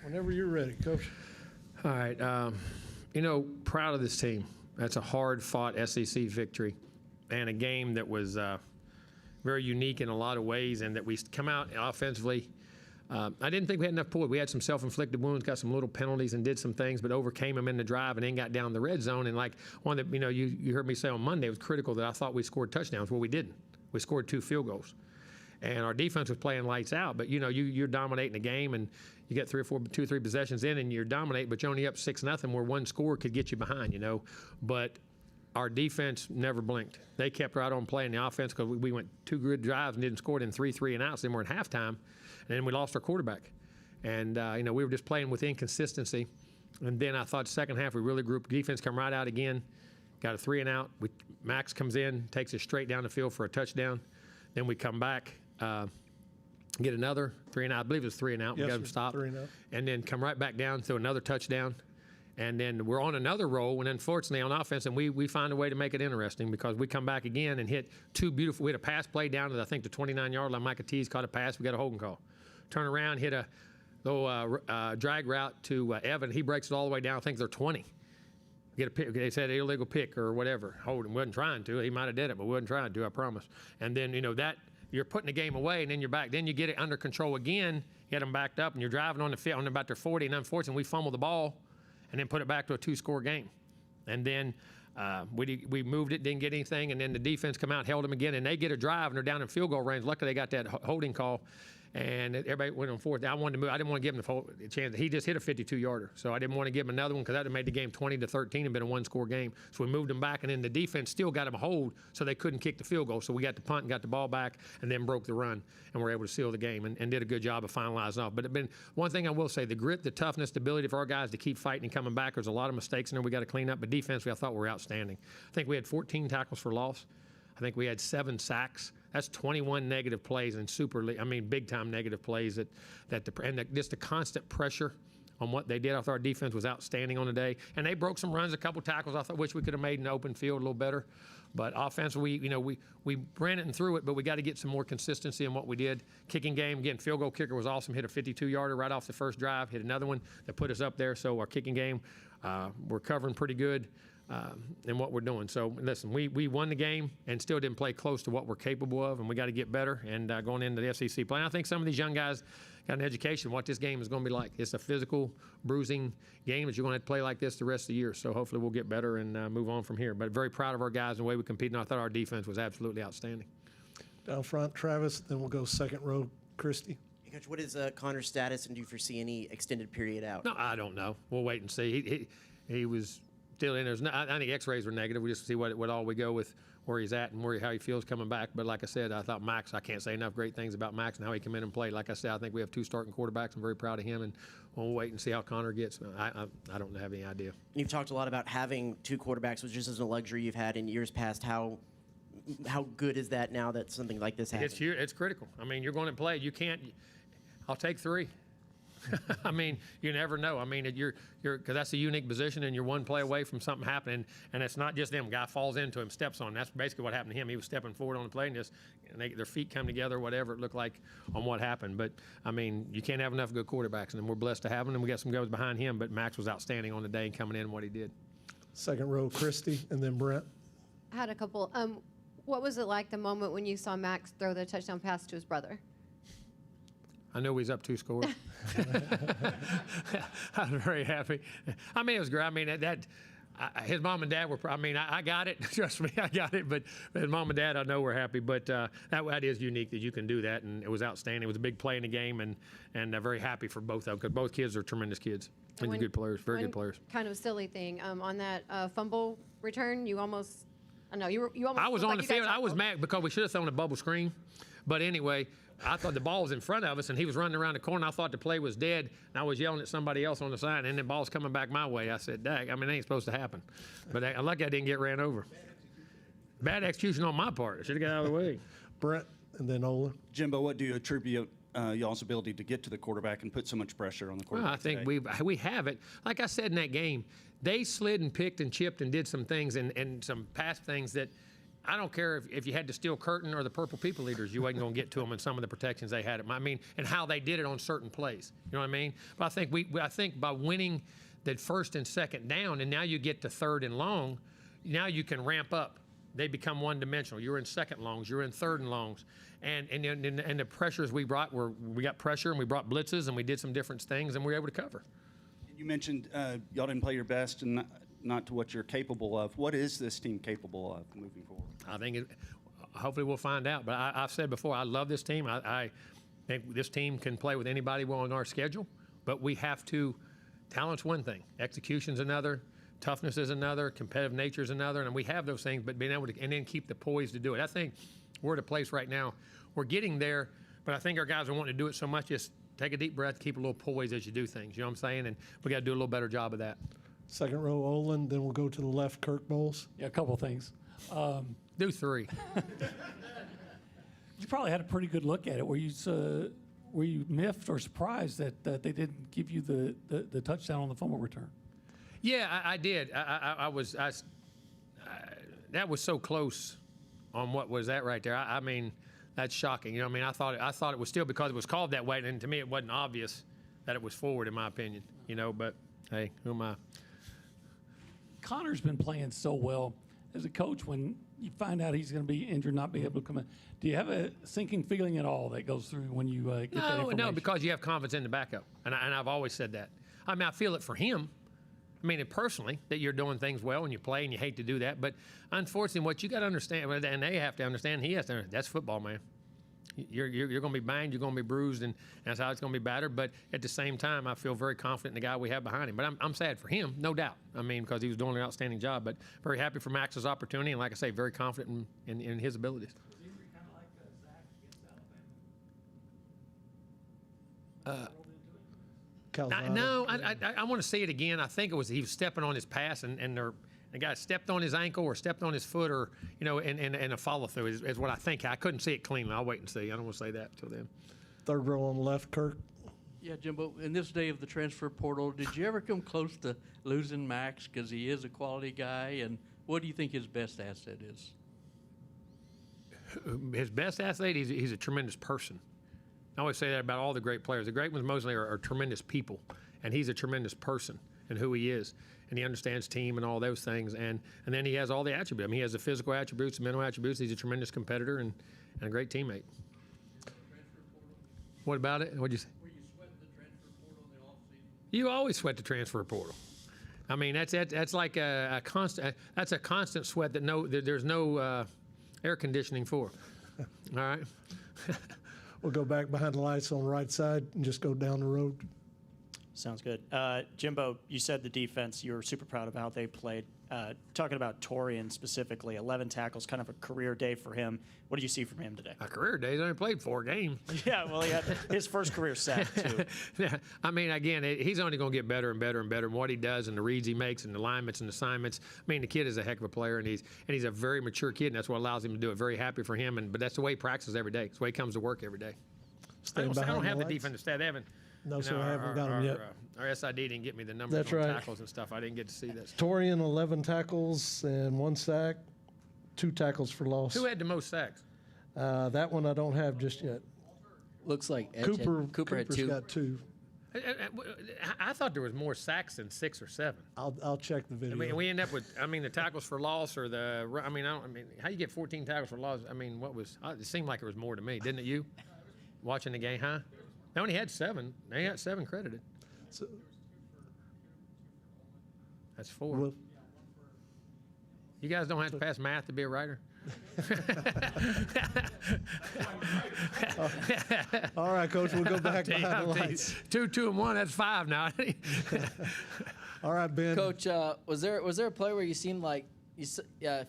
Whenever you're ready, Coach. All right. Proud of this team. That's a hard-fought SEC victory and a game that was very unique in a lot of ways, and that we come out offensively. I didn't think we had enough poise. We had some self-inflicted wounds, got some little penalties, and did some things, but overcame them in the drive and then got down the red zone. And like one that you heard me say on Monday, it was critical that I thought we scored touchdowns. Well, we didn't. We scored 2 field goals, and our defense was playing lights out. But you're dominating the game, and you get 2 or 3 possessions in, and you're dominating, but you're only up 6-0, where one score could get you behind. But our defense never blinked. They kept right on playing the offense because we went 2 good drives and didn't score it in 3 and outs. Then we're at halftime, and then we lost our quarterback. And, we were just playing with inconsistency. And then I thought second half we really grouped. Defense come right out again, got a 3 and out. Max comes in, takes it straight down the field for a touchdown. Then we come back, get another 3 and out. I believe it was 3 and out. Yes, we got them stopped. 3 and out. And then come right back down, throw another touchdown. And then we're on another roll, and unfortunately on offense, and we find a way to make it interesting because we come back again and hit 2 beautiful. We had a pass play down to, I think, the 29-yard line. Micah Tees caught a pass. We got a holding call. Turn around, hit a little drag route to Evan. He breaks it all the way down. I think they're 20. Get a pick. They said illegal pick or whatever. Holding wasn't trying to. He might have did it, but wasn't trying to. I promise. And then that you're putting the game away, and then you're back. Then you get it under control again. Get them backed up, and you're driving on the field on about their 40. And unfortunately, we fumble the ball, and then put it back to a 2-score game. And then we moved it, didn't get anything, and then the defense come out, held them again, and they get a drive, and they're down in field goal range. Luckily, they got that holding call, and everybody went on 4th. I wanted to move. I didn't want to give him the chance. He just hit a 52-yarder, so I didn't want to give him another one because that would have made the game 20-13 and been a 1-score game. So we moved them back, and then the defense still got them a hold, so they couldn't kick the field goal. So we got the punt and got the ball back, and then broke the run, and were able to seal the game and did a good job of finalizing off. But it been one thing I will say: the grit, the toughness, the ability for our guys to keep fighting and coming back. There's a lot of mistakes in there we got to clean up, but defensively, I thought we were outstanding. I think we had 14 tackles for loss. I think we had 7 sacks. That's 21 negative plays in Super League. I mean, big-time negative plays just the constant pressure on what they did. I thought our defense was outstanding on the day, and they broke some runs, a couple tackles. I wish we could have made in the open field a little better. But offensively, we ran it and threw it, but we got to get some more consistency in what we did. Kicking game, again, field goal kicker was awesome. Hit a 52-yarder right off the first drive. Hit another one that put us up there. So our kicking game, we're covering pretty good. In what we're doing. So listen, we won the game and still didn't play close to what we're capable of, and we got to get better. And going into the SEC play, and I think some of these young guys got an education what this game is going to be like. It's a physical, bruising game that you're going to have to play like this the rest of the year. So hopefully we'll get better and move on from here. But very proud of our guys and the way we competed. And I thought our defense was absolutely outstanding. Down front, Travis. Then we'll go second row, Christy. Hey, Coach, what is Connor's status, and do you foresee any extended period out? No, I don't know. We'll wait and see. He was still in. I think X-rays were negative. We just see what all we go with where he's at and how he feels coming back. But like I said, I thought Max. I can't say enough great things about Max and how he came in and played. Like I said, I think we have 2 starting quarterbacks. I'm very proud of him, and we'll wait and see how Connor gets. I don't have any idea. You've talked a lot about having 2 quarterbacks, which just isn't a luxury you've had in years past. How good is that now that something like this happens? It's huge. It's critical. I mean, you're going to play. You can't. I'll take 3. I mean, you never know. I mean, you're because that's a unique position, and you're one play away from something happening, and it's not just them. Guy falls into him, steps on him. That's basically what happened to him. He was stepping forward on the play, and their feet come together, whatever it looked like on what happened. But I mean, you can't have enough good quarterbacks, and we're blessed to have them. And we got some guys behind him, but Max was outstanding on the day and coming in and what he did. Second row, Christy, and then Brent. I had a couple. What was it like the moment when you saw Max throw the touchdown pass to his brother? I knew he was up 2 scores. I was very happy. I mean, it was great. I mean, his mom and dad were. I mean, I got it. Trust me, I got it. But his mom and dad, I know, were happy. But that is unique that you can do that, and it was outstanding. It was a big play in the game, and very happy for both of them because both kids are tremendous kids and good players, very good players. Kind of silly thing on that fumble return, you almost. I know you almost. I was on the field. I was mad because we should have thrown a bubble screen, but anyway. I thought the ball was in front of us, and he was running around the corner. I thought the play was dead, and I was yelling at somebody else on the side, and the ball's coming back my way. I said, "Dag, I mean, it ain't supposed to happen." But I'm lucky I didn't get ran over. Bad execution on my part. I should have got out of the way. Brent, and then Ola. Jimbo, what do you attribute y'all's ability to get to the quarterback and put so much pressure on the quarterback? Well, I think today? we have it. Like I said in that game, they slid and picked and chipped and did some things and some pass things that I don't care if you had the steel curtain or the purple people eaters, you wasn't going to get to them in some of the protections they had. I mean, and how they did it on certain plays. You know what I mean? But I think by winning that first and second down, and now you get to third and long, now you can ramp up. They become one-dimensional. You're in second longs, you're in third and longs, and the pressures we brought we got pressure and we brought blitzes and we did some different things and we were able to cover. You mentioned y'all didn't play your best and not to what you're capable of. What is this team capable of moving forward? I think hopefully we'll find out. But I've said before, I love this team. I think this team can play with anybody on our schedule, but we have to. Talent's one thing, execution's another. Toughness is another, competitive nature is another, and we have those things, but being able to, and then keep the poise to do it. I think we're at a place right now, we're getting there, but I think our guys are wanting to do it so much, just take a deep breath, keep a little poise as you do things, you know what I'm saying? And we got to do a little better job of that. Second row, Olin, then we'll go to the left, Kirk Bowles. Yeah, a couple of things. Do three. You probably had a pretty good look at it. Were you miffed or surprised that they didn't give you the touchdown on the fumble return? Yeah, I did. I was that was so close on what was that right there. I mean, that's shocking. You know, I mean, I thought it was still because it was called that way, and to me, it wasn't obvious that it was forward, in my opinion. You know, but hey, who am I? Connor's been playing so well as a coach. When you find out he's going to be injured, not be able to come in, do you have a sinking feeling at all that goes through when you get that information? No, because you have confidence in the backup, and I've always said that. I mean, I feel it for him. I mean, personally, that you're doing things well and you play and you hate to do that. But unfortunately, what you got to understand, and they have to understand, he has to understand, that's football, man. You're going to be banged, you're going to be bruised, and that's how it's going to be battered. But at the same time, I feel very confident in the guy we have behind him. But I'm sad for him, no doubt. I mean, because he was doing an outstanding job. But very happy for Max's opportunity, and like I say, very confident in his abilities. Was injury kind of like Zach against Alabama? No, I want to see it again. I think it was he was stepping on his pass, and the guy stepped on his ankle or stepped on his foot, or and a follow through is what I think. I couldn't see it cleanly. I'll wait and see. I don't want to say that until then. Third row on the left, Kirk. Yeah, Jimbo, in this day of the transfer portal, did you ever come close to losing Max because he is a quality guy? And what do you think his best asset is? His best athlete, he's a tremendous person. I always say that about all the great players. The great ones mostly are tremendous people, and he's a tremendous person and who he is, and he understands team and all those things, and then he has all the attributes. I mean, he has the physical attributes, the mental attributes. He's a tremendous competitor and a great teammate. What about it? What'd you say? Were you sweating the transfer portal in the offseason? You always sweat the transfer portal. I mean, that's like a constant. That's a constant sweat that there's no air conditioning for. All right. We'll go back behind the lights on the right side and just go down the road. Sounds good. Jimbo, you said the defense, you were super proud of how they played. Talking about Torian specifically, 11 tackles, kind of a career day for him. What did you see from him today? A career day. He's only played 4 games. Yeah, well, he had his first career sack, too. Yeah, I mean, again, he's only going to get better and better and better in what he does and the reads he makes and the alignments and assignments. I mean, the kid is a heck of a player, and he's a very mature kid, and that's what allows him to do it. Very happy for him, but that's the way he practices every day. It's the way he comes to work every day. I don't have the defensive stat. They haven't. No, sir, I haven't got them yet. Our SID didn't get me the numbers That's on right. tackles and stuff. I didn't get to see that. Torian, 11 tackles and 1 sack, 2 tackles for loss. Who had the most sacks? That one I don't have just yet. Looks like Edge Cooper had Cooper's 2. got 2. I thought there was more sacks than 6 or 7. I'll check the video. I mean, we end up with, the tackles for loss or how you get 14 tackles for loss? I mean, it seemed like it was more to me, didn't it, you? Watching the game, huh? They only had 7. They had 7 credited. So, That's 4. well, You guys don't have to pass math to be a writer? all right, Coach, we'll go back behind the lights. 2, 2, and 1, that's 5 now. All right, Ben. Coach, was there a play where you seemed like you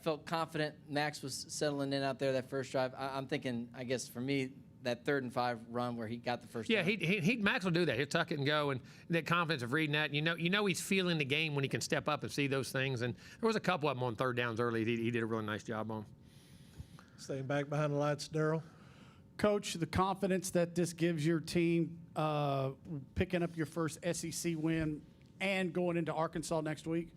felt confident Max was settling in out there that first drive? I'm thinking, I guess for me, that 3rd and 5 run where he got the first Yeah, down. Max will do that. He'll tuck it and go, and that confidence of reading that. You know he's feeling the game when he can step up and see those things. And there was a couple of them on 3rd downs early. He did a really nice job on. Staying back behind the lights, Daryl. Coach, the confidence that this gives your team picking up your first SEC win and going into Arkansas next week?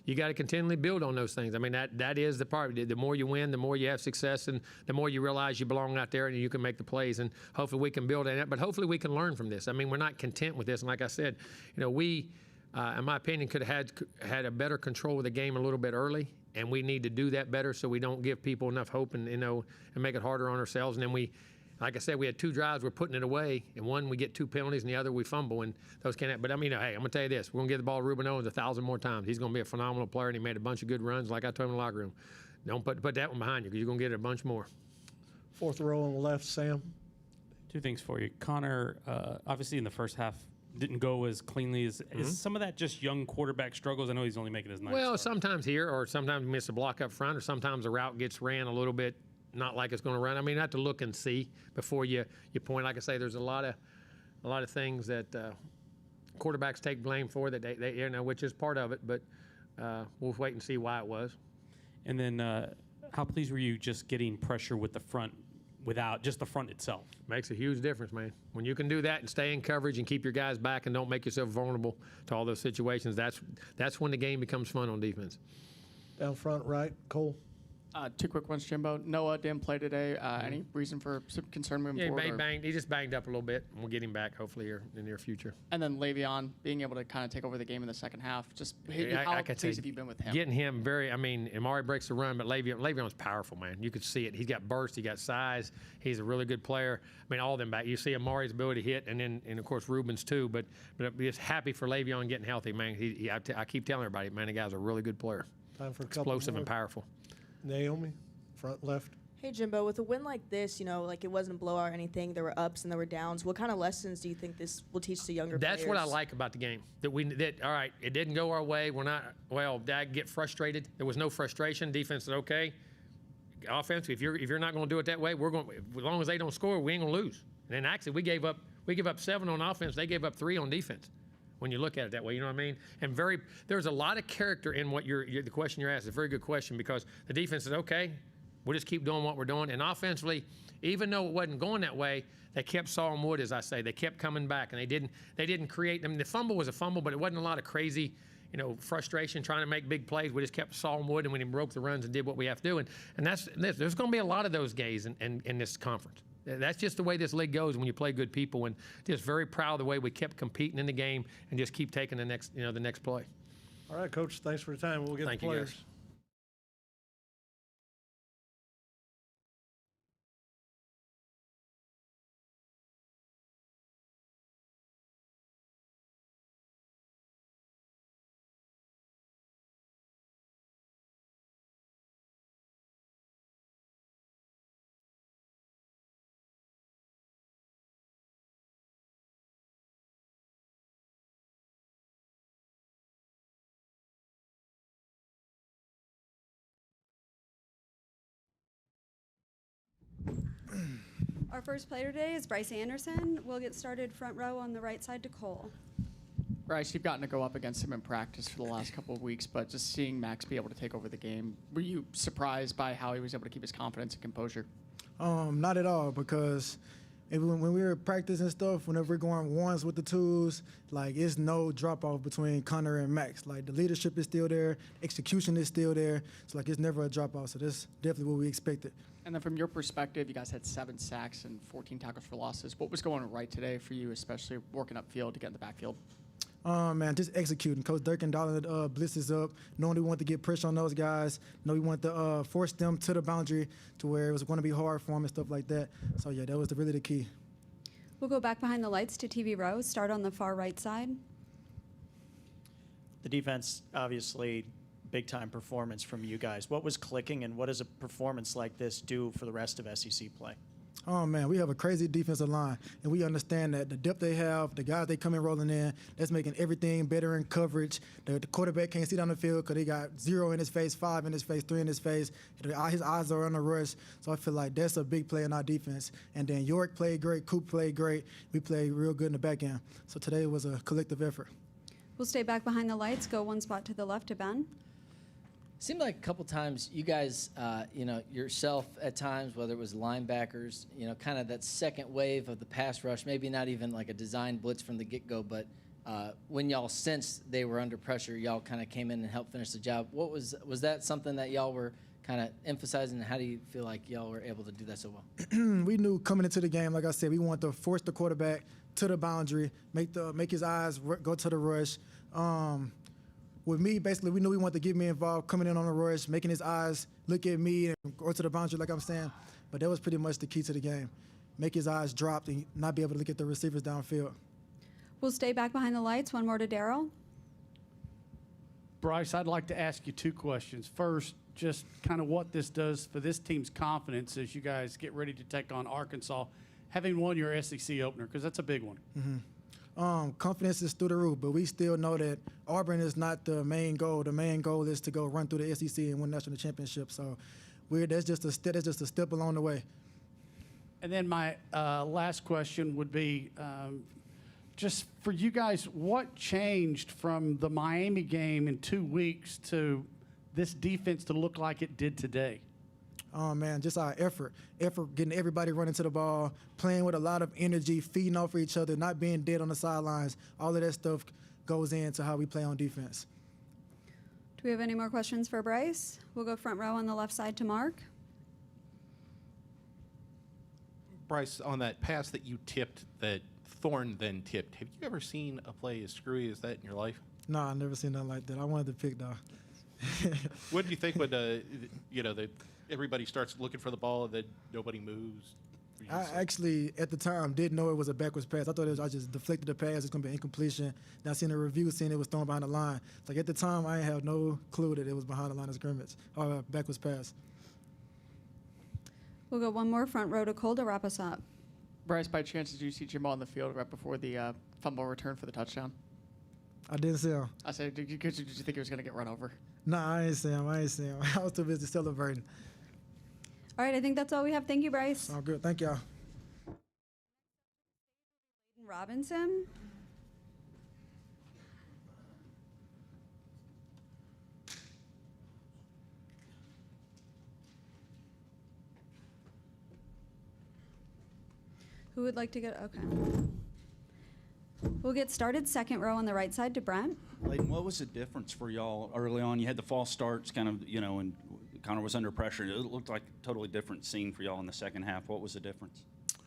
you got to continually build on those things. I mean, that is the part. The more you win, the more you have success, and the more you realize you belong out there and you can make the plays. And hopefully we can build on that. But hopefully we can learn from this. I mean, we're not content with this. And like I said, we, in my opinion, could have had a better control of the game a little bit early. And we need to do that better so we don't give people enough hope and make it harder on ourselves. And then we, like I said, we had 2 drives, we're putting it away, and one we get 2 penalties, and the other we fumble, and those can't. But I mean, hey, I'm gonna tell you this: we're gonna give the ball to Ruben Owens 1,000 more times. He's gonna be a phenomenal player, and he made a bunch of good runs, like I told him in the locker room. Don't put that one behind you, because you're gonna get it a bunch more. 4th row on the left, Sam. 2 things for you. Connor, obviously in the first half didn't go as cleanly as is some of that just young quarterback struggles? I know he's only making his 9th Well, start. sometimes here, or sometimes miss a block up front, or sometimes the route gets ran a little bit not like it's going to run. I mean, you have to look and see before you point. Like I say, there's a lot of things that quarterbacks take blame for that they which is part of it. But we'll wait and see why it was. And then how pleased were you just getting pressure with the front without just the front itself? Makes a huge difference, man. When you can do that and stay in coverage and keep your guys back and don't make yourself vulnerable to all those situations, that's when the game becomes fun on defense. Down front right, Cole. 2 quick ones, Jimbo. Noah didn't play today. Any reason for some concern moving forward? He just banged up a little bit, and we'll get him back hopefully here in the near future. And then Le'Veon being able to kind of take over the game in the second half. Just I how could pleased say have you been with him? Getting him Amari breaks the run, but Le'Veon's powerful, man. You could see it. He's got burst, he got size. He's a really good player. I mean, all of them back. You see Amari's ability to hit, and of course Ruben's too. But I'm just happy for Le'Veon getting healthy, man. I keep telling everybody, man, the guy's a really good player. Time for a couple Explosive more. and powerful. Naomi, front left. Hey, Jimbo, with a win like this, like it wasn't a blowout or anything, there were ups and there were downs. What kind of lessons do you think this will teach the younger players? That's what I like about the game. All right, it didn't go our way. We're not, Dad get frustrated. There was no frustration. Defense said, okay. Offense, if you're not going to do it that way, we're going. As long as they don't score, we ain't going to lose. And then actually, we gave up 7 on offense. They gave up 3 on defense. When you look at it that way, you know what I mean? And there's a lot of character in what the question you're asking. It's a very good question, because the defense is okay. We'll just keep doing what we're doing. And offensively, even though it wasn't going that way, they kept sawing wood, as I say. They kept coming back, and they didn't create. I mean, the fumble was a fumble, but it wasn't a lot of crazy, frustration trying to make big plays. We just kept sawing wood, and when he broke the runs and did what we have to do. And there's going to be a lot of those gays in this conference. That's just the way this league goes when you play good people. And just very proud of the way we kept competing in the game and just keep taking the next play. All right, Coach. Thanks for your time. We'll get Thank the you, players. guys. Our first player today is Bryce Anderson. We'll get started front row on the right side to Cole. Bryce, you've gotten to go up against him in practice for the last couple of weeks, but just seeing Max be able to take over the game, were you surprised by how he was able to keep his confidence and composure? Not at all, because when we were practicing stuff, whenever we're going ones with the twos, like it's no drop off between Connor and Max. Like the leadership is still there, execution is still there. So like it's never a drop off. So that's definitely what we expected. And then from your perspective, you guys had 7 sacks and 14 tackles for losses. What was going right today for you, especially working upfield to get in the backfield? Man, just executing. Coach Durkin dialing the blitzes up, knowing we wanted to get pressure on those guys, knowing we wanted to force them to the boundary to where it was going to be hard for them and stuff like that. So, yeah, that was really the key. We'll go back behind the lights to TV row. Start on the far right side. The defense, obviously, big-time performance from you guys. What was clicking, and what does a performance like this do for the rest of SEC play? Oh, man, we have a crazy defensive line, and we understand that the depth they have, the guys they come in rolling in, that's making everything better in coverage. The quarterback can't see down the field because he got 0 in his face, 5 in his face, 3 in his face. His eyes are on the rush, so I feel like that's a big play in our defense. And then York played great, Coop played great. We played real good in the back end. So today was a collective effort. We'll stay back behind the lights, go one spot to the left to Ben. Seemed like a couple times you guys, yourself at times, whether it was linebackers, kind of that second wave of the pass rush, maybe not even like a design blitz from the get-go, but when y'all sensed they were under pressure, y'all kind of came in and helped finish the job. What was that something that y'all were kind of emphasizing? How do you feel like y'all were able to do that so well? We knew coming into the game, like I said, we wanted to force the quarterback to the boundary, make his eyes go to the rush. With me, basically, we knew we wanted to get me involved, coming in on the rush, making his eyes look at me and go to the boundary, like I'm saying. But that was pretty much the key to the game. Make his eyes drop and not be able to look at the receivers downfield. We'll stay back behind the lights. One more to Daryl. Bryce, I'd like to ask you 2 questions. First, just kind of what this does for this team's confidence as you guys get ready to take on Arkansas, having won your SEC opener, because that's a big one. Confidence is through the roof, but we still know that Auburn is not the main goal. The main goal is to go run through the SEC and win national championship. So that's just a step along the way. And then my last question would be, just for you guys, what changed from the Miami game in 2 weeks to this defense to look like it did today? Oh, man, just our effort, getting everybody running to the ball, playing with a lot of energy, feeding off of each other, not being dead on the sidelines. All of that stuff goes into how we play on defense. Do we have any more questions for Bryce? We'll go front row on the left side to Mark. Bryce, on that pass that you tipped, that Thorne then tipped, have you ever seen a play as screwy as that in your life? No, I've never seen nothing like that. I wanted to pick, though. What do you think when everybody starts looking for the ball and then nobody moves? I actually, at the time, didn't know it was a backwards pass. I thought I just deflected the pass. It's going to be an incompletion. Then I seen the review saying it was thrown behind the line. Like, at the time, I didn't have no clue that it was behind the line of scrimmage or a backwards pass. We'll go one more front row to Cole to wrap us up. Bryce, by chance, did you see Jimbo on the field right before the fumble return for the touchdown? I didn't see him. I said, did you think he was going to get run over? No, I ain't see him. I was too busy celebrating. All right, I think that's all we have. Thank you, Bryce. All good. Thank y'all. Robinson. Who would like to get, okay. We'll get started second row on the right side to Brent. Layden, what was the difference for y'all early on? You had the false starts kind of, and Connor was under pressure. It looked like a totally different scene for y'all in the second half. What was the difference?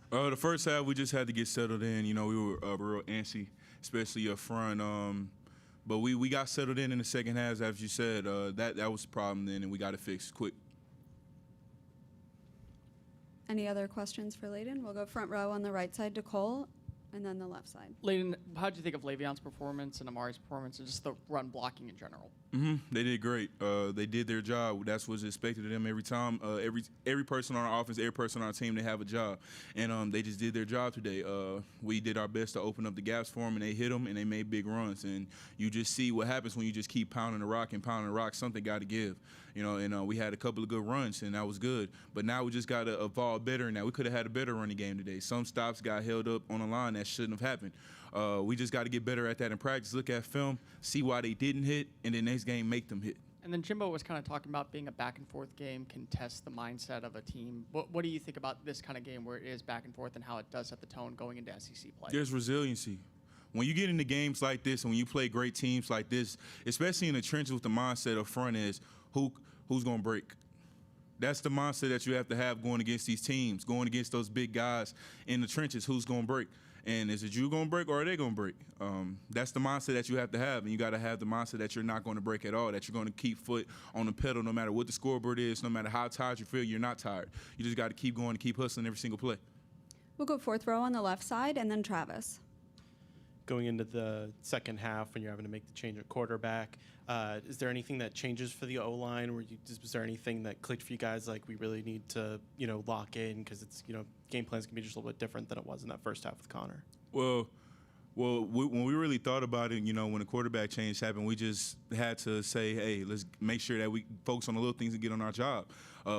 The first half, we just had to get settled in. We were real antsy, especially up front. But we got settled in the second half, as you said. That was the problem then, and we got it fixed quick. Any other questions for Layden? We'll go front row on the right side to Cole, and then the left side. Layden, how did you think of Le'Veon's performance and Amari's performance and just the run blocking in general? They did great. They did their job. That's what's expected of them every time. Every person on our offense, every person on our team, they have a job. And they just did their job today. We did our best to open up the gaps for them, and they hit them, and they made big runs. And you just see what happens when you just keep pounding the rock and pounding the rock. Something got to give. And we had a couple of good runs, and that was good. But now we just got to evolve better now. We could have had a better running game today. Some stops got held up on the line that shouldn't have happened. We just got to get better at that in practice, look at film, see why they didn't hit, and then next game make them hit. And then Jimbo was kind of talking about being a back-and-forth game can test the mindset of a team. What do you think about this kind of game where it is back and forth and how it does set the tone going into SEC play? There's resiliency. When you get into games like this and when you play great teams like this, especially in the trenches with the mindset up front is who's going to break. That's the mindset that you have to have going against these teams, going against those big guys in the trenches. Who's going to break? And is it you going to break or are they going to break? That's the mindset that you have to have. And you got to have the mindset that you're not going to break at all, that you're going to keep foot on the pedal no matter what the scoreboard is, no matter how tired you feel, you're not tired. You just got to keep going and keep hustling every single play. We'll go fourth row on the left side, and then Travis. Going into the second half when you're having to make the change at quarterback, is there anything that changes for the O-line? Was there anything that clicked for you guys, like we really need to, lock in because it's, game plans can be just a little bit different than it was in that first half with Connor? Well, when we really thought about it, when the quarterback change happened, we just had to say, hey, let's make sure that we focus on the little things and get on our job.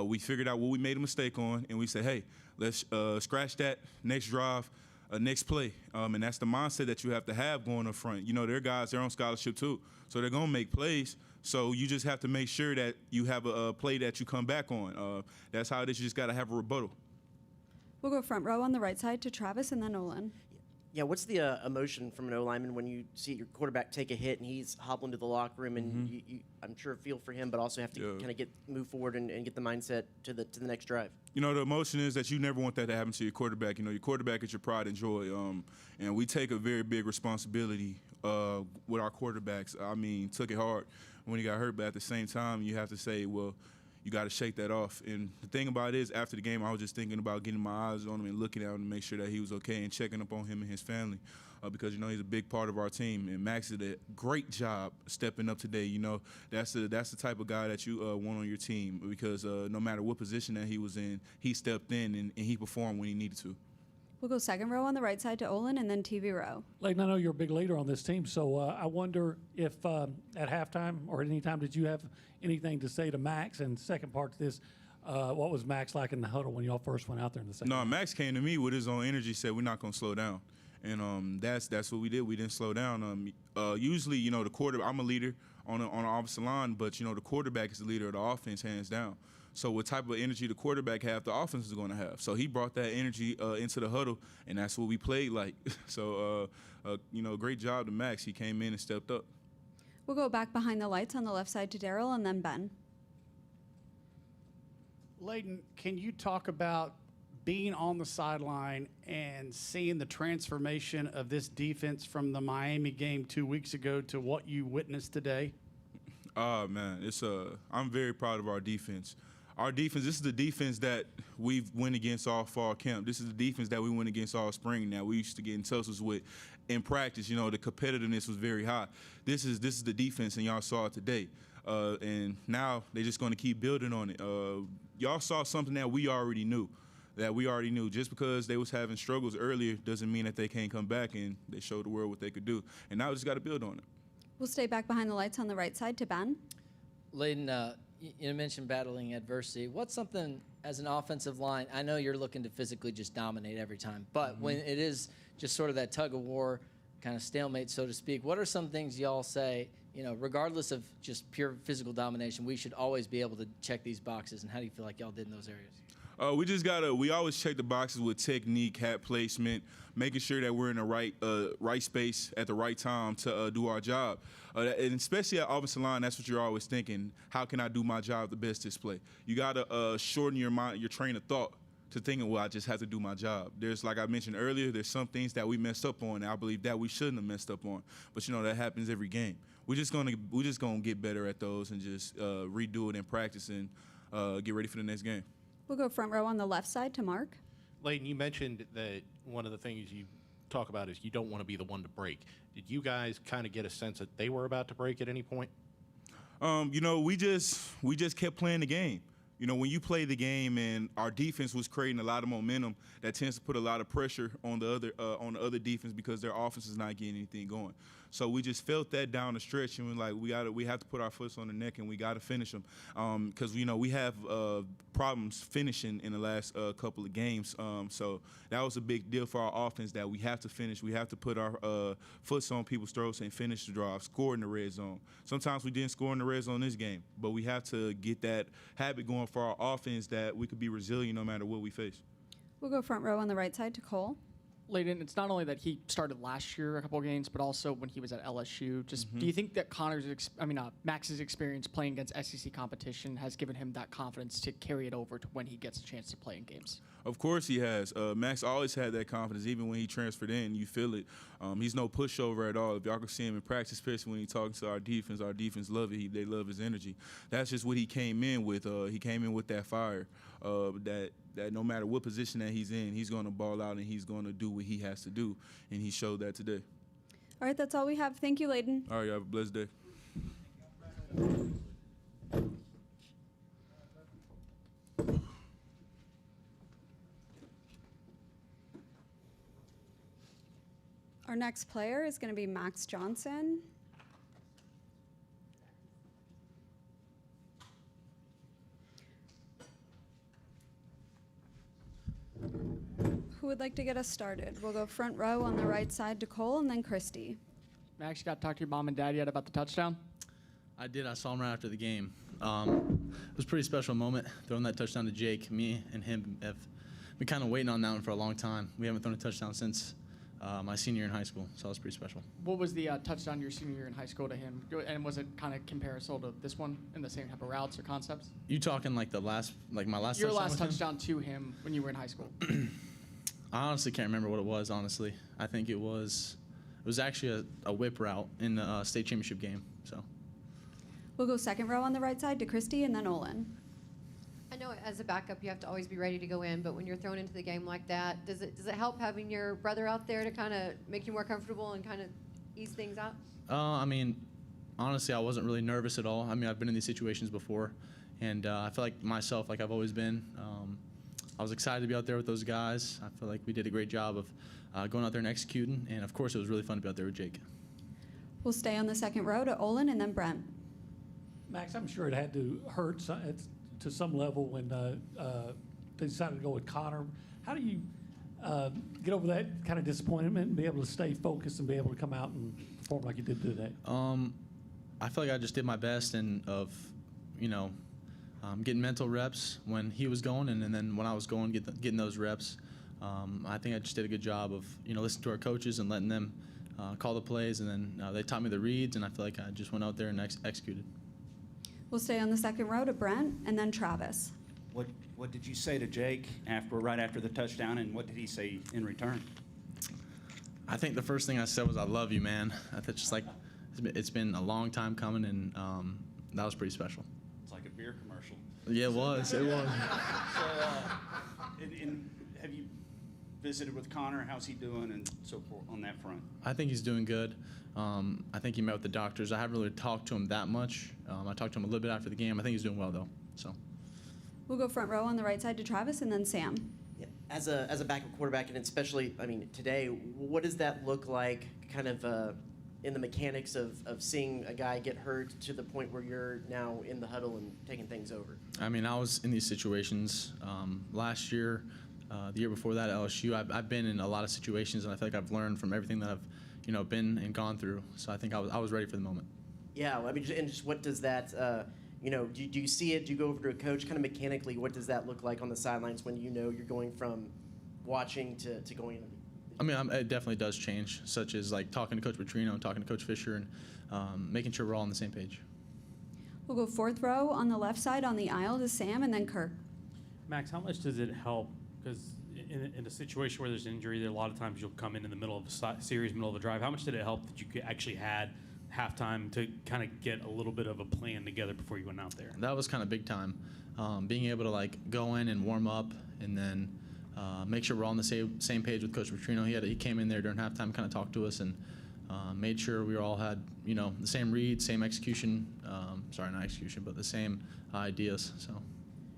We figured out what we made a mistake on, and we said, hey, let's scratch that next drive. Next play, and that's the mindset that you have to have going up front. Their guys, they're on scholarship too, so they're going to make plays. So you just have to make sure that you have a play that you come back on. That's how it is. You just got to have a rebuttal. We'll go front row on the right side to Travis and then Olin. Yeah, what's the emotion from an O lineman when you see your quarterback take a hit and he's hobbling to the locker room, and you I'm sure feel for him, but also have to kind of move forward and get the mindset to the next drive. You know, the emotion is that you never want that to happen to your quarterback. You know, your quarterback is your pride and joy, and we take a very big responsibility with our quarterbacks. I mean, took it hard when he got hurt, but at the same time, you have to say, well, you got to shake that off. And the thing about it is, after the game, I was just thinking about getting my eyes on him and looking at him to make sure that he was okay and checking up on him and his family because, you know, he's a big part of our team. And Max did a great job stepping up today. You know, that's the type of guy that you want on your team because no matter what position that he was in, he stepped in and he performed when he needed to. We'll go second row on the right side to Olin and then TV row. Layden, I know you're a big leader on this team, so I wonder if at halftime or at any time did you have anything to say to Max? And second part to this, what was Max like in the huddle when y'all first went out there in the second? No, Max came to me with his own energy, said we're not going to slow down. And that's what we did. We didn't slow down. Usually, you know, I'm a leader on the offensive line, but, you know, the quarterback is the leader of the offense, hands down. So what type of energy the quarterback have, the offense is going to have. So he brought that energy into the huddle, and that's what we played like. So, you know, great job to Max. He came in and stepped up. We'll go back behind the lights on the left side to Daryl and then Ben. Layden, can you talk about being on the sideline and seeing the transformation of this defense from the Miami game 2 weeks ago to what you witnessed today? Oh, man, I'm very proud of our defense. Our defense, this is the defense that we've went against all fall camp. This is the defense that we went against all spring now. We used to get in tussles with in practice. You know, the competitiveness was very high. This is the defense, and y'all saw it today. And now they're just going to keep building on it. Y'all saw something that we already knew. Just because they was having struggles earlier doesn't mean that they can't come back, and they showed the world what they could do. And now we just got to build on it. We'll stay back behind the lights on the right side to Ben. Layden, you mentioned battling adversity. What's something as an offensive line? I know you're looking to physically just dominate every time, but when it is just sort of that tug of war, kind of stalemate, so to speak, what are some things y'all say, you know, regardless of just pure physical domination, we should always be able to check these boxes, and how do you feel like y'all did in those areas? We always check the boxes with technique, hat placement, making sure that we're in the right space at the right time to do our job. And especially at offensive line, that's what you're always thinking. How can I do my job the best this play? You got to shorten your train of thought to thinking, well, I just have to do my job. There's, like I mentioned earlier, there's some things that we messed up on, and I believe that we shouldn't have messed up on. But, you know, that happens every game. We're just gonna get better at those and just redo it in practice and get ready for the next game. We'll go front row on the left side to Mark. Layden, you mentioned that one of the things you talk about is you don't want to be the one to break. Did you guys kind of get a sense that they were about to break at any point? You know, we just kept playing the game. You know, when you play the game and our defense was creating a lot of momentum, that tends to put a lot of pressure on the other defense because their offense is not getting anything going. So we just felt that down the stretch, and we're like, we have to put our foot on the neck, and we got to finish them, because you know we have problems finishing in the last couple of games. So that was a big deal for our offense that we have to finish. We have to put our foot on people's throats and finish the drive, score in the red zone. Sometimes we didn't score in the red zone this game, but we have to get that habit going for our offense that we could be resilient no matter what we face. We'll go front row on the right side to Cole. Layden, it's not only that he started last year a couple of games, but also when he was at LSU. Just do you think that Max's experience playing against SEC competition has given him that confidence to carry it over to when he gets a chance to play in games? Of course he has. Max always had that confidence, even when he transferred in. You feel it. He's no pushover at all. If y'all can see him in practice, especially when he's talking to our defense love it. They love his energy. That's just what he came in with. He came in with that fire, that no matter what position that he's in, he's going to ball out and he's going to do what he has to do. And he showed that today. All right, that's all we have. Thank you, Layden. All right, y'all have a blessed day. Our next player is going to be Max Johnson. Who would like to get us started? We'll go front row on the right side to Cole and then Christy. Max, you got to talk to your mom and dad yet about the touchdown? I did. I saw him right after the game. It was a pretty special moment, throwing that touchdown to Jake. Me and him have been kind of waiting on that one for a long time. We haven't thrown a touchdown since my senior year in high school, so that was pretty special. What was the touchdown your senior year in high school to him? And was it kind of comparable to this one in the same type of routes or concepts? You talking like my last Your touchdown last with him? touchdown to him when you were in high school. I honestly can't remember what it was, honestly. I think it was actually a whip route in the state championship game. So We'll go second row on the right side to Christy and then Olin. I know as a backup you have to always be ready to go in, but when you're thrown into the game like that, does it help having your brother out there to kind of make you more comfortable and kind of ease things out? I mean, honestly, I wasn't really nervous at all. I mean, I've been in these situations before, and I feel like myself, like I've always been. I was excited to be out there with those guys. I feel like we did a great job of going out there and executing, and of course, it was really fun to be out there with Jake. We'll stay on the second row to Olin and then Brent. Max, I'm sure it had to hurt to some level when they decided to go with Connor. How do you get over that kind of disappointment and be able to stay focused and be able to come out and perform like you did today? I feel like I just did my best getting mental reps when he was going, and then when I was going, getting those reps. I think I just did a good job of listening to our coaches and letting them call the plays, and then they taught me the reads, and I feel like I just went out there and executed. We'll stay on the second row to Brent and then Travis. What did you say to Jake right after the touchdown, and what did he say in return? I think the first thing I said was, "I love you, man." I thought just like it's been a long time coming, and that was pretty special. It's like a beer commercial. Yeah, it was. It was. And have you visited with Connor? How's he doing and so forth on that front? I think he's doing good. I think he met with the doctors. I haven't really talked to him that much. I talked to him a little bit after the game. I think he's doing well, though. So. We'll go front row on the right side to Travis and then Sam. Yeah. As a backup quarterback, and especially, I mean, today, what does that look like kind of in the mechanics of seeing a guy get hurt to the point where you're now in the huddle and taking things over? I mean, I was in these situations last year, the year before that at LSU. I've been in a lot of situations, and I feel like I've learned from everything that I've been and gone through. So I think I was ready for the moment. Yeah, I mean, and just what does that, do you see it? Do you go over to a coach? Kind of mechanically, what does that look like on the sidelines when you're going from watching to going in? I mean, it definitely does change, such as like talking to Coach Petrino and talking to Coach Fisher and making sure we're all on the same page. We'll go fourth row on the left side on the aisle to Sam and then Kirk. Max, how much does it help? Because in a situation where there's an injury, there a lot of times you'll come in the middle of a series, middle of a drive. How much did it help that you actually had halftime to kind of get a little bit of a plan together before you went out there? That was kind of big time. Being able to like go in and warm up and then make sure we're all on the same page with Coach Petrino. He came in there during halftime, kind of talked to us and made sure we all had the same read, same execution. Sorry, not execution, but the same ideas. So.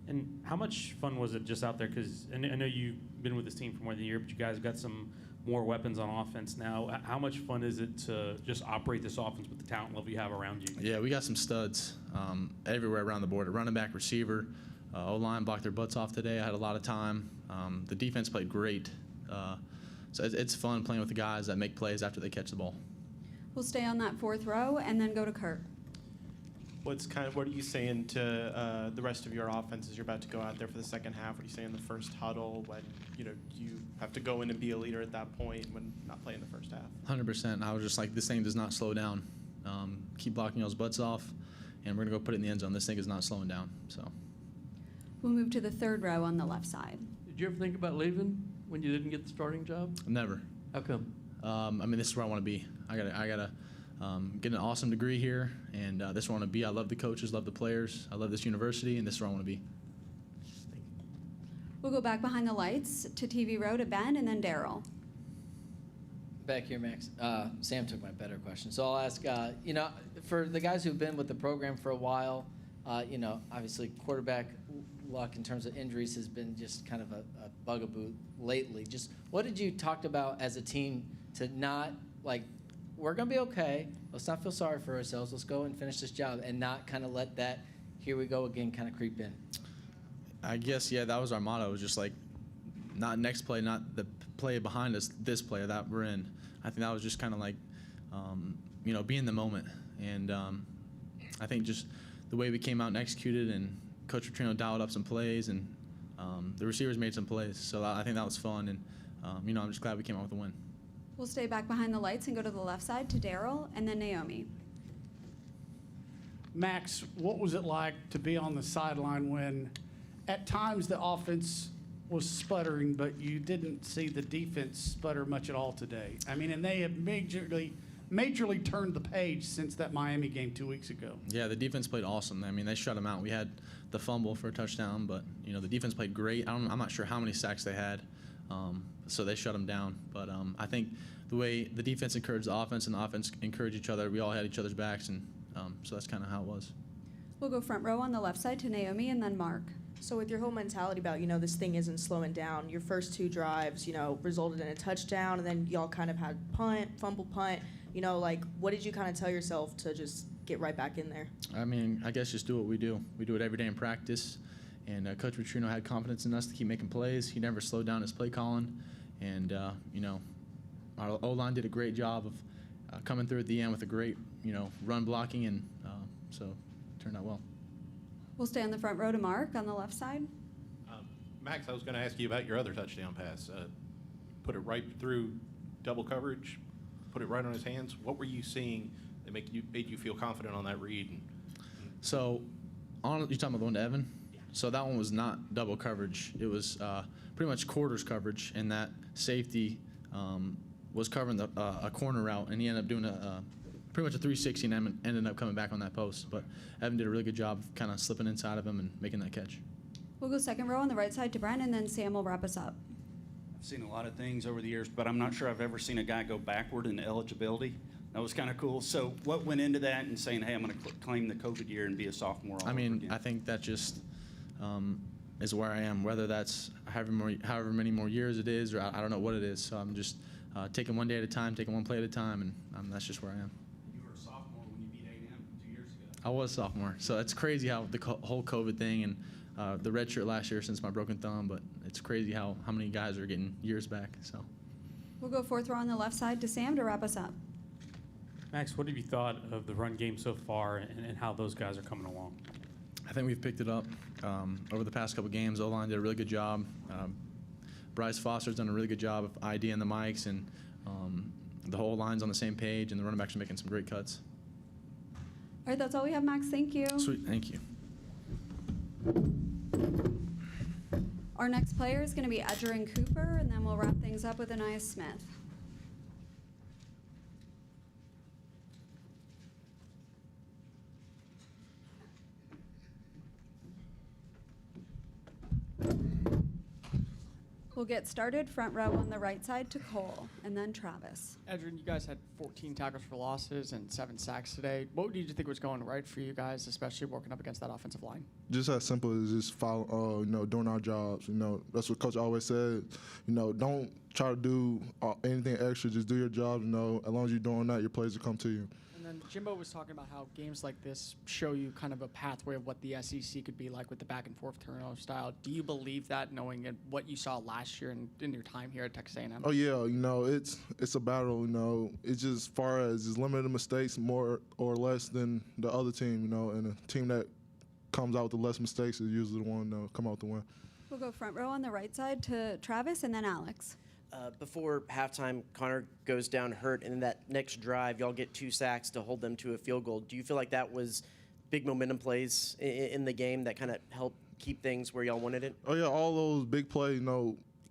And how much fun was it just out there? Because I know you've been with this team for more than a year, but you guys got some more weapons on offense now. How much fun is it to just operate this offense with the talent level you have around you? Yeah, we got some studs everywhere around the board. A running back, receiver, O-line blocked their butts off today. I had a lot of time. The defense played great. So it's fun playing with the guys that make plays after they catch the ball. We'll stay on that fourth row and then go to Kirk. What are you saying to the rest of your offense as you're about to go out there for the second half? What are you saying in the first huddle when you have to go in and be a leader at that point when not playing the first half? 100%. I was just like, this thing does not slow down. Keep blocking those butts off, and we're gonna go put it in the end zone. This thing is not slowing down. So. We'll move to the third row on the left side. Did you ever think about leaving when you didn't get the starting job? Never. How come? I mean, this is where I want to be. I gotta get an awesome degree here, and this is where I want to be. I love the coaches, love the players. I love this university, and this is where I want to be. We'll go back behind the lights to TV row to Ben and then Daryl. Back here, Max. Sam took my better question. So I'll ask, for the guys who've been with the program for a while, obviously quarterback luck in terms of injuries has been just kind of a bugaboo lately. Just what did you talk about as a team to not, we're going to be okay. Let's not feel sorry for ourselves. Let's go and finish this job and not kind of let that, here we go again, kind of creep in? I guess, yeah, that was our motto. It was just like, not next play, not the play behind us, this play that we're in. I think that was just kind of like, be in the moment. And I think just the way we came out and executed, and Coach Petrino dialed up some plays, and the receivers made some plays. So I think that was fun, and I'm just glad we came out with a win. We'll stay back behind the lights and go to the left side to Daryl and then Naomi. Max, what was it like to be on the sideline when at times the offense was sputtering, but you didn't see the defense sputter much at all today? I mean, and they have majorly turned the page since that Miami game 2 weeks ago. Yeah, the defense played awesome. I mean, they shut them out. We had the fumble for a touchdown, but the defense played great. I'm not sure how many sacks they had, so they shut them down. But I think the way the defense encouraged the offense and the offense encouraged each other, we all had each other's backs, and so that's kind of how it was. We'll go front row on the left side to Naomi and then Mark. So with your whole mentality about, this thing isn't slowing down, your first 2 drives, resulted in a touchdown, and then y'all kind of had fumble punt, what did you kind of tell yourself to just get right back in there? I mean, I guess just do what we do. We do it every day in practice, and Coach Petrino had confidence in us to keep making plays. He never slowed down his play calling, and, our O-line did a great job of coming through at the end with a great, run blocking, and so it turned out well. We'll stay on the front row to Mark on the left side. Max, I was going to ask you about your other touchdown pass. Put it right through double coverage, put it right on his hands. What were you seeing that made you feel confident on that read? So, you're talking about the one to Evan? Yeah. So that one was not double coverage. It was pretty much quarters coverage, and that safety was covering a corner route, and he ended up doing pretty much a 360 and ended up coming back on that post. But Evan did a really good job of kind of slipping inside of him and making that catch. We'll go second row on the right side to Brent, and then Sam will wrap us up. I've seen a lot of things over the years, but I'm not sure I've ever seen a guy go backward in eligibility. That was kind of cool. So what went into that and saying, hey, I'm going to claim the COVID year and be a sophomore all over again? I think that just is where I am, whether that's however many more years it is, or I don't know what it is. So I'm just taking one day at a time, taking one play at a time, and that's just where I am. You were a sophomore when you beat A&M 2 years ago. I was a sophomore, so it's crazy how the whole COVID thing and the red shirt last year since my broken thumb, but it's crazy how many guys are getting years back. So we'll go fourth row on the left side to Sam to wrap us up. Max, what have you thought of the run game so far and how those guys are coming along? I think we've picked it up over the past couple games. O-line did a really good job. Bryce Foster's done a really good job of IDing the mics, and the whole line's on the same page, and the running backs are making some great cuts. All right, that's all we have, Max. Thank you. Sweet, thank you. Our next player is going to be Edgerrin Cooper, and then we'll wrap things up with Anaya Smith. We'll get started front row on the right side to Cole, and then Travis. Edgerrin, you guys had 14 tackles for losses and 7 sacks today. What did you think was going right for you guys, especially working up against that offensive line? Just as simple as just follow, doing our jobs. That's what Coach always said. Don't try to do anything extra. Just do your job. As long as you're doing that, your plays will come to you. And then Jimbo was talking about how games like this show you kind of a pathway of what the SEC could be like with the back and forth turnover style. Do you believe that, knowing what you saw last year and in your time here at Texas A&M? Oh yeah, it's a battle. It's just far as just limited mistakes more or less than the other team. And a team that comes out with the less mistakes is usually the one to come out to win. We'll go front row on the right side to Travis, and then Alex. Before halftime, Connor goes down hurt, and then that next drive, y'all get 2 sacks to hold them to a field goal. Do you feel like that was big momentum plays in the game that kind of helped keep things where y'all wanted it? Oh yeah, all those big plays,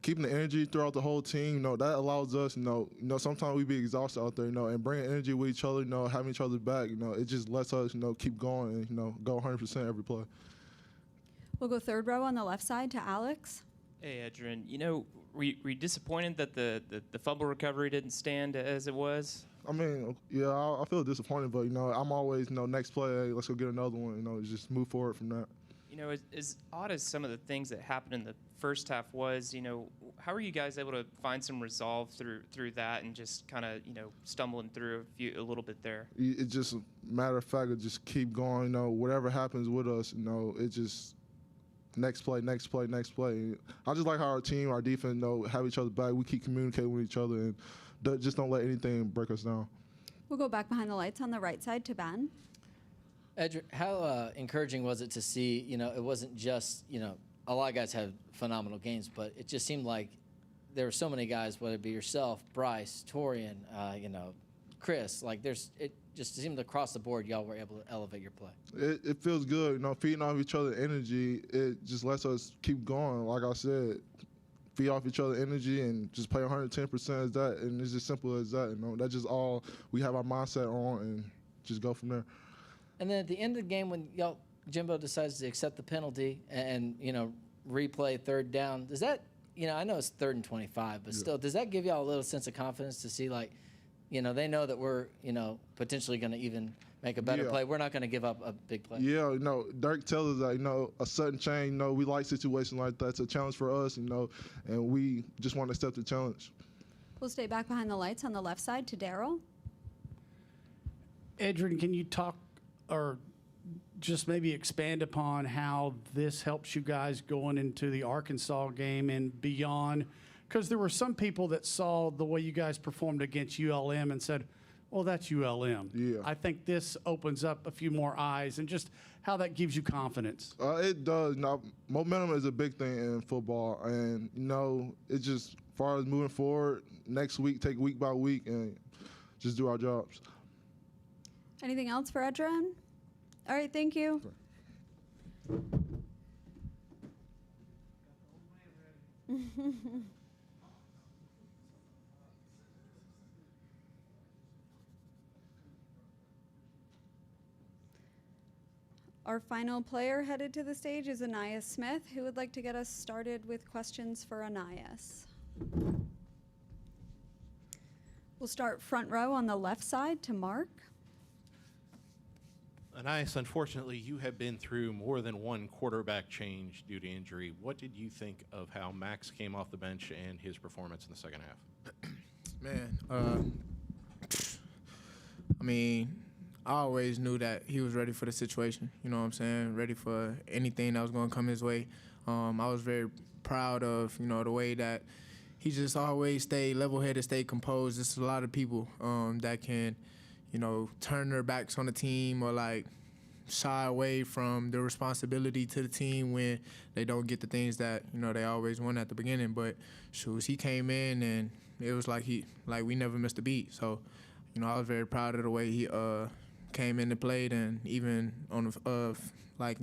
keeping the energy throughout the whole team, that allows us, sometimes we be exhausted out there, and bringing energy with each other, having each other back, it just lets us, keep going and, go 100% every play. We'll go third row on the left side to Alex. Hey, Edgerrin, were you disappointed that the fumble recovery didn't stand as it was? I mean, yeah, I feel disappointed, but, I'm always, next play, hey, let's go get another one, just move forward from that. As odd as some of the things that happened in the first half was, how are you guys able to find some resolve through that and just kind of, stumbling through a little bit there? It's just a matter of fact of just keep going, whatever happens with us, it just next play, next play, next play. I just like how our team, our defense, have each other back. We keep communicating with each other and just don't let anything break us down. We'll go back behind the lights on the right side to Ben. Edgerrin, how encouraging was it to see, it wasn't just, a lot of guys have phenomenal games, but it just seemed like there were so many guys, whether it be yourself, Bryce, Torian, Chris. Like it just seemed across the board, y'all were able to elevate your play. It feels good, feeding off each other energy. It just lets us keep going. Like I said, feed off each other energy and just play 110% as that, and it's just simple as that. That's just all we have our mindset on, and just go from there. And then at the end of the game, when Jimbo decides to accept the penalty and replay third down, does that, I know it's 3rd and 25, but still, does that give y'all a little sense of confidence to see, like, they know that we're, potentially going to even make a better play. We're not going to give up a big play. Yeah, Dirk tells us that, a sudden change, we like situations like that. It's a challenge for us, and we just want to accept the challenge. We'll stay back behind the lights on the left side to Daryl. Adrian, can you talk or just maybe expand upon how this helps you guys going into the Arkansas game and beyond? Because there were some people that saw the way you guys performed against ULM and said, well, that's ULM. Yeah. I think this opens up a few more eyes, and just how that gives you confidence. It does. Momentum is a big thing in football, and, it's just as far as moving forward, next week, take week by week, and just do our jobs. Anything else for Adrian? All right, thank you. Our final player headed to the stage is Anais Smith, who would like to get us started with questions for Anais. We'll start front row on the left side to Mark. Anais, unfortunately, you have been through more than one quarterback change due to injury. What did you think of how Max came off the bench and his performance in the second half? Man, I always knew that he was ready for the situation, you know what I'm saying, ready for anything that was going to come his way. I was very proud of, the way that he just always stayed level-headed, stayed composed. There's a lot of people that can, turn their backs on the team or, shy away from the responsibility to the team when they don't get the things that, they always want at the beginning. But, he came in and it was like we never missed a beat. So, I was very proud of the way he came in and played, and even on the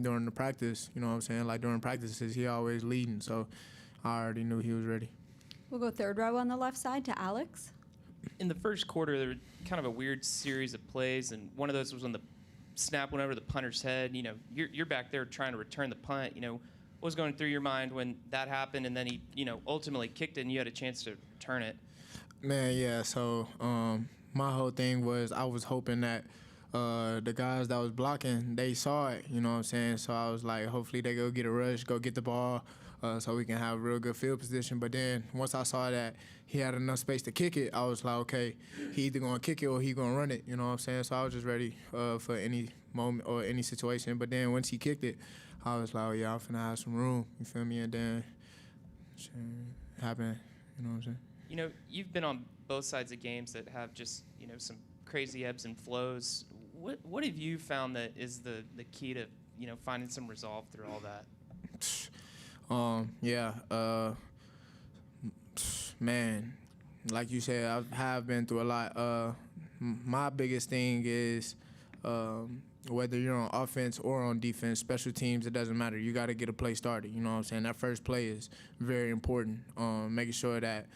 during the practice, during practices, he always leading. So I already knew he was ready. We'll go third row on the left side to Alex. In the first quarter, there was kind of a weird series of plays, and one of those was when the snap went over the punter's head. You're back there trying to return the punt. What was going through your mind when that happened, and then he, ultimately kicked it, and you had a chance to return it? Man, yeah. So my whole thing was I was hoping that the guys that was blocking, they saw it, you know what I'm saying? So I was like, hopefully they go get a rush, go get the ball, so we can have real good field position. But then once I saw that he had enough space to kick it, I was like, okay, he either going to kick it or he going to run it, you know what I'm saying? So I was just ready for any moment or any situation. But then once he kicked it, I was like, oh, yeah, I'm finna have some room, you feel me? And then shit happened, you know what I'm saying? You've been on both sides of games that have just, some crazy ebbs and flows. What have you found that is the key to, finding some resolve through all that? Man, like you said, I have been through a lot. My biggest thing is whether you're on offense or on defense, special teams, it doesn't matter. You got to get a play started. You know what I'm saying? That first play is very important. Making sure that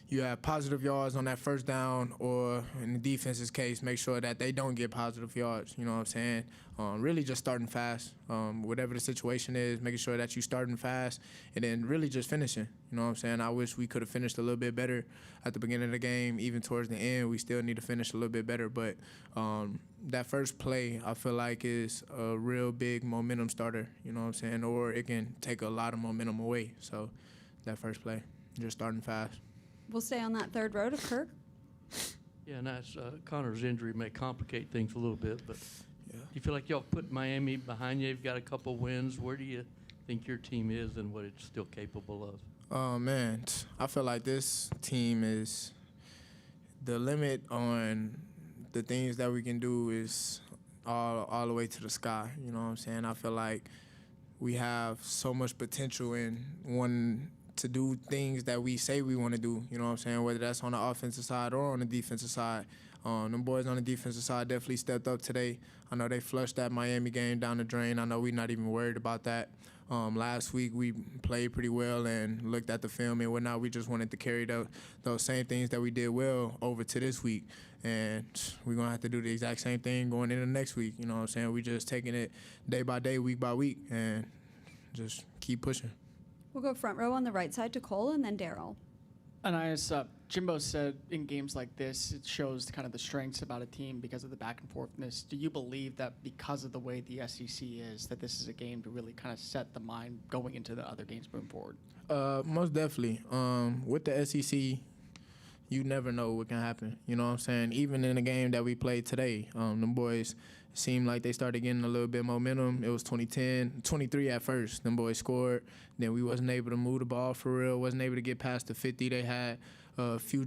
you have positive yards on that first down, or in the defense's case, make sure that they don't get positive yards, you know what I'm saying? Really just starting fast, whatever the situation is, making sure that you starting fast, and then really just finishing, you know what I'm saying? I wish we could have finished a little bit better at the beginning of the game. Even towards the end, we still need to finish a little bit better, but that first play, I feel like, is a real big momentum starter, you know what I'm saying? Or it can take a lot of momentum away, so that first play, just starting fast. We'll stay on that third row to Kirk. Yeah, and that's Connor's injury may complicate things a little bit, but you feel like y'all put Miami behind you. You've got a couple wins. Where do you think your team is and what it's still capable of? Oh, man, I feel like this team is the limit on the things that we can do is all the way to the sky. You know what I'm saying? I feel like we have so much potential in one to do things that we say we want to do. You know what I'm saying? Whether that's on the offensive side or on the defensive side. Them boys on the defensive side definitely stepped up today. I know they flushed that Miami game down the drain. I know we're not even worried about that. Last week we played pretty well and looked at the film and whatnot. We just wanted to carry those same things that we did well over to this week. And we're going to have to do the exact same thing going into next week. You know what I'm saying? We just taking it day by day, week by week, and just keep pushing. We'll go front row on the right side to Cole and then Daryl. Anais, Jimbo said in games like this, it shows kind of the strengths about a team because of the back and forthness. Do you believe that because of the way the SEC is, that this is a game to really kind of set the mind going into the other games moving forward? Most definitely. With the SEC, you never know what can happen. You know what I'm saying? Even in the game that we played today, them boys seemed like they started getting a little bit momentum. It was 23 at first. Them boys scored. Then we wasn't able to move the ball for real. Wasn't able to get past the 50. They had a few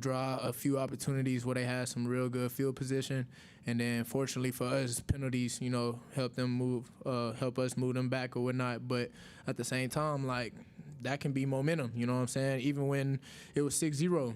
opportunities where they had some real good field position. And then fortunately for us, penalties, help us move them back or whatnot. But at the same time, like, that can be momentum. You know what I'm saying? Even when it was 6-0.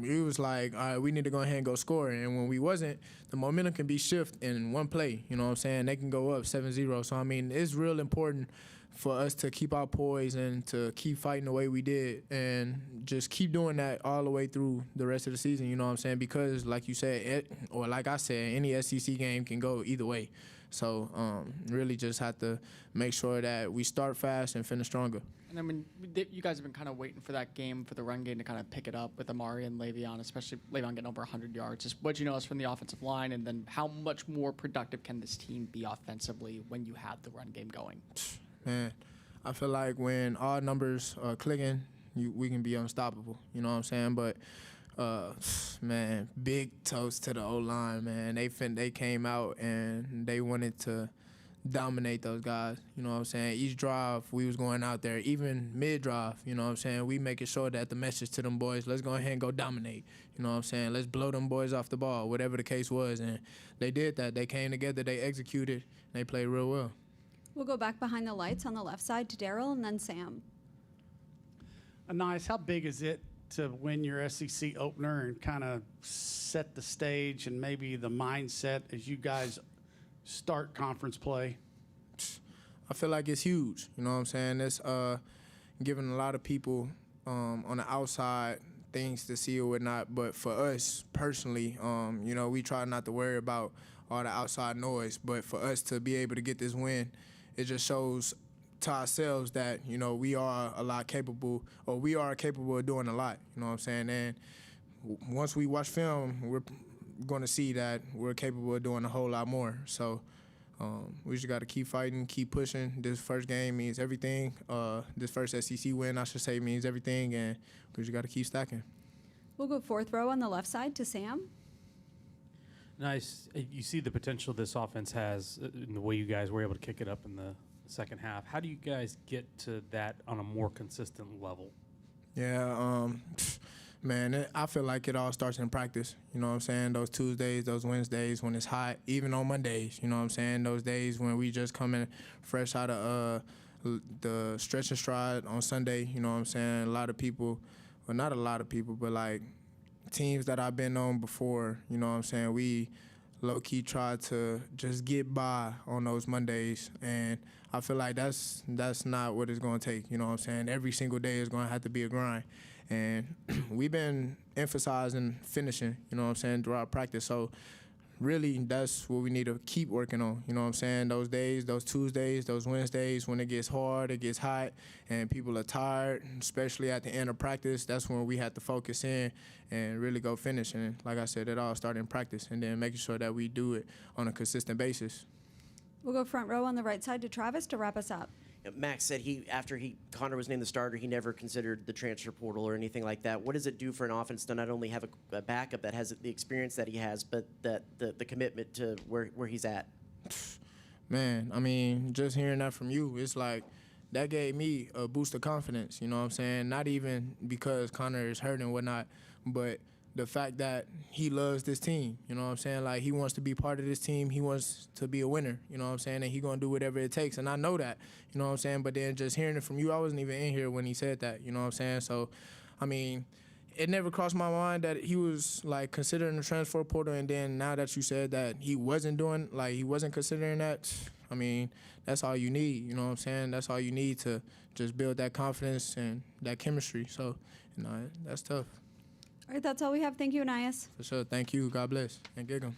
It was like, all right, we need to go ahead and go score. And when we wasn't, the momentum can be shift in one play. You know what I'm saying? They can go up 7-0. So, I mean, it's real important for us to keep our poise and to keep fighting the way we did and just keep doing that all the way through the rest of the season. You know what I'm saying? Because, like you said, or like I said, any SEC game can go either way. So, really just have to make sure that we start fast and finish stronger. And I mean, you guys have been kind of waiting for that game, for the run game to kind of pick it up with Amari and Le'Veon, especially Le'Veon getting over 100 yards. Just what you notice from the offensive line, and then how much more productive can this team be offensively when you have the run game going? Man, I feel like when all numbers are clicking, we can be unstoppable. You know what I'm saying? But, man, big toast to the O-line, man. They came out and they wanted to dominate those guys. You know what I'm saying? Each drive, we was going out there, even mid-drive, you know what I'm saying? We making sure that the message to them boys, let's go ahead and go dominate. You know what I'm saying? Let's blow them boys off the ball, whatever the case was. And they did that. They came together, they executed, and they played real well. We'll go back behind the lights on the left side to Daryl and then Sam. Anais, how big is it to win your SEC opener and kind of set the stage and maybe the mindset as you guys start conference play? I feel like it's huge. You know what I'm saying? It's giving a lot of people on the outside things to see or whatnot. But for us personally, we try not to worry about all the outside noise. But for us to be able to get this win, it just shows to ourselves that, we are a lot capable, or we are capable of doing a lot. You know what I'm saying? And once we watch film, we're going to see that we're capable of doing a whole lot more. So we just got to keep fighting, keep pushing. This first game means everything. This first SEC win, I should say, means everything, and we just got to keep stacking. We'll go fourth row on the left side to Sam. Nice. You see the potential this offense has in the way you guys were able to kick it up in the second half. How do you guys get to that on a more consistent level? Yeah, man, I feel like it all starts in practice. You know what I'm saying? Those Tuesdays, those Wednesdays when it's hot, even on Mondays, you know what I'm saying? Those days when we just coming fresh out of the stretch and stride on Sunday, you know what I'm saying? A lot of people, well, not a lot of people, but like teams that I've been on before, you know what I'm saying? We low-key try to just get by on those Mondays, and I feel like that's not what it's going to take, you know what I'm saying? Every single day is going to have to be a grind. And we've been emphasizing finishing, you know what I'm saying, throughout practice. So really that's what we need to keep working on, you know what I'm saying? Those days, those Tuesdays, those Wednesdays, when it gets hard, it gets hot, and people are tired, especially at the end of practice, that's when we have to focus in and really go finish. And like I said, it all started in practice, and then making sure that we do it on a consistent basis. We'll go front row on the right side to Travis to wrap us up. Max said after Connor was named the starter, he never considered the transfer portal or anything like that. What does it do for an offense to not only have a backup that has the experience that he has, but that the commitment to where he's at? Man, I mean, just hearing that from you, it's like that gave me a boost of confidence, you know what I'm saying? Not even because Connor is hurt and whatnot, but the fact that he loves this team. You know what I'm saying? Like, he wants to be part of this team. He wants to be a winner. You know what I'm saying? And he going to do whatever it takes. And I know that. You know what I'm saying? But then just hearing it from you, I wasn't even in here when he said that. You know what I'm saying? So, I mean, it never crossed my mind that he was, like, considering the transfer portal. And then now that you said that he wasn't considering that, I mean, that's all you need. You know what I'm saying? That's all you need to just build that confidence and that chemistry. So, you know, that's tough. All right, that's all we have. Thank you, Anais. For sure. Thank you. God bless. And Gig'em.